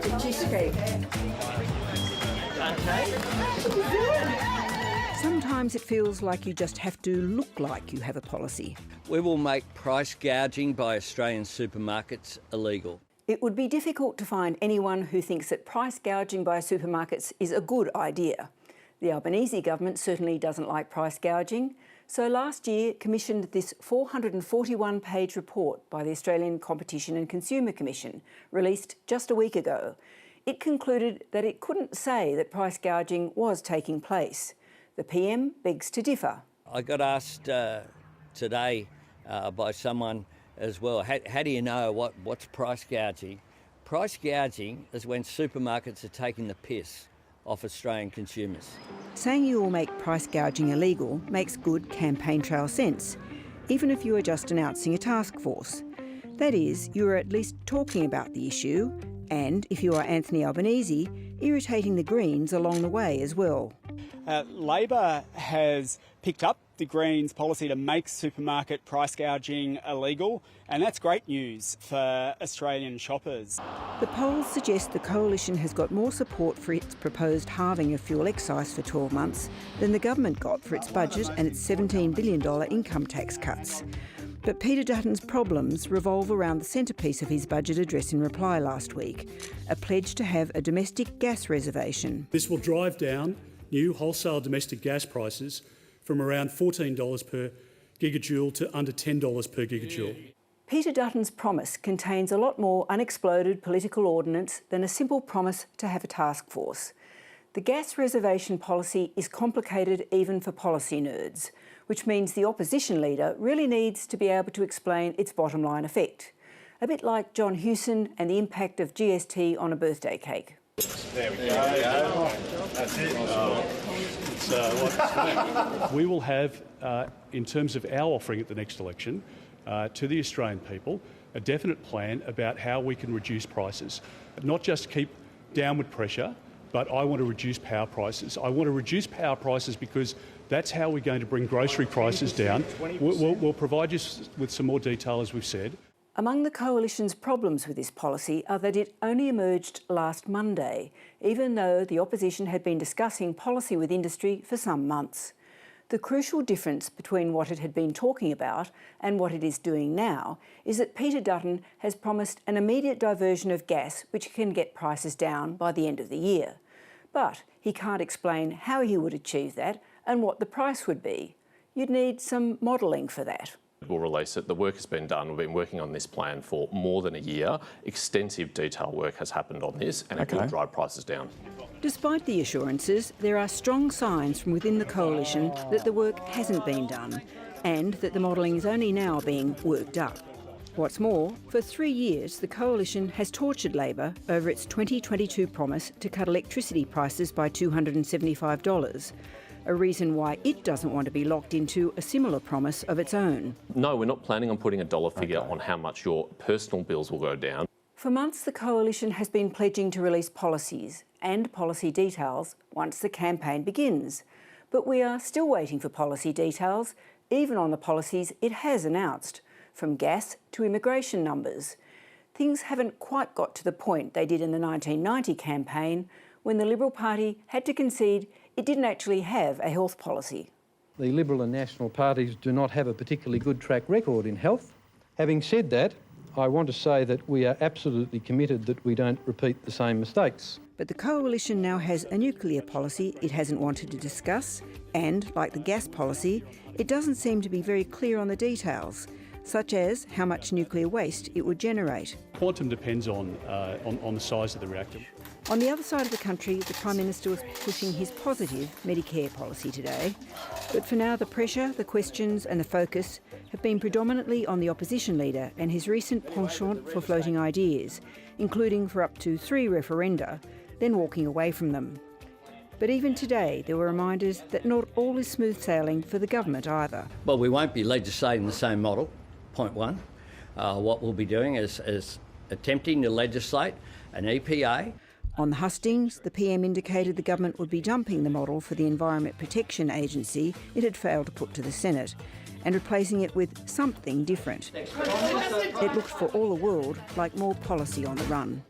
it's a cheesecake. Sometimes it feels like you just have to look like you have a policy. We will make price gouging by Australian supermarkets illegal. It would be difficult to find anyone who thinks that price gouging by supermarkets is a good idea. The Albanese government certainly doesn't like price gouging, so last year commissioned this 441-page report by the Australian Competition and Consumer Commission, released just a week ago. It concluded that it couldn't say that price gouging was taking place. The PM begs to differ. I got asked today by someone as well, how do you know what's price gouging? Price gouging is when supermarkets are taking the piss off Australian consumers. Saying you will make price gouging illegal makes good campaign trail sense, even if you are just announcing a task force. That is, you are at least talking about the issue and, if you are Anthony Albanese, irritating the Greens along the way as well. Labor has picked up the Greens' policy to make supermarket price gouging illegal, and that's great news for Australian shoppers. The polls suggest the Coalition has got more support for its proposed halving of fuel excise for 12 months than the government got for its budget and its $17 billion income tax cuts. But Peter Dutton's problems revolve around the centrepiece of his budget address in reply last week, a pledge to have a domestic gas reservation. This will drive down new wholesale domestic gas prices from around $14 per gigajoule to under $10 per gigajoule. Peter Dutton's promise contains a lot more unexploded political ordnance than a simple promise to have a task force. The gas reservation policy is complicated even for policy nerds, which means the opposition leader really needs to be able to explain its bottom line effect. A bit like John Hewson and the impact of GST on a birthday cake. There we go. That's it. We will have, in terms of our offering at the next election, to the Australian people, a definite plan about how we can reduce prices. Not just keep downward pressure, but I want to reduce power prices. I want to reduce power prices because that's how we're going to bring grocery prices down. We'll provide you with some more detail, as we've said. Among the Coalition's problems with this policy are that it only emerged last Monday, even though the opposition had been discussing policy with industry for some months. The crucial difference between what it had been talking about and what it is doing now is that Peter Dutton has promised an immediate diversion of gas which can get prices down by the end of the year. But he can't explain how he would achieve that and what the price would be. You'd need some modelling for that. We'll release it. The work has been done. We've been working on this plan for more than a year. Extensive detail work has happened on this and it will drive prices down. Despite the assurances, there are strong signs from within the Coalition that the work hasn't been done and that the modelling is only now being worked up. What's more, for 3 years the Coalition has tortured Labor over its 2022 promise to cut electricity prices by $275. A reason why it doesn't want to be locked into a similar promise of its own. No, we're not planning on putting a dollar figure on how much your personal bills will go down. For months, the Coalition has been pledging to release policies and policy details once the campaign begins. But we are still waiting for policy details, even on the policies it has announced, from gas to immigration numbers. Things haven't quite got to the point they did in the 1990 campaign, when the Liberal Party had to concede it didn't actually have a health policy. The Liberal and National parties do not have a particularly good track record in health. Having said that, I want to say that we are absolutely committed that we don't repeat the same mistakes. But the Coalition now has a nuclear policy it hasn't wanted to discuss, and, like the gas policy, it doesn't seem to be very clear on the details, such as how much nuclear waste it would generate. Quantum depends on the size of the reactor. On the other side of the country, the Prime Minister was pushing his positive Medicare policy today. But for now, the pressure, the questions and the focus have been predominantly on the opposition leader and his recent penchant for floating ideas, including for up to 3 referenda, then walking away from them. But even today, there were reminders that not all is smooth sailing for the government either. Well, we won't be legislating the same model, point one. What we'll be doing is attempting to legislate an EPA. On the hustings, the PM indicated the government would be dumping the model for the Environment Protection Agency it had failed to put to the Senate and replacing it with something different. It looked for all the world like more policy on the run.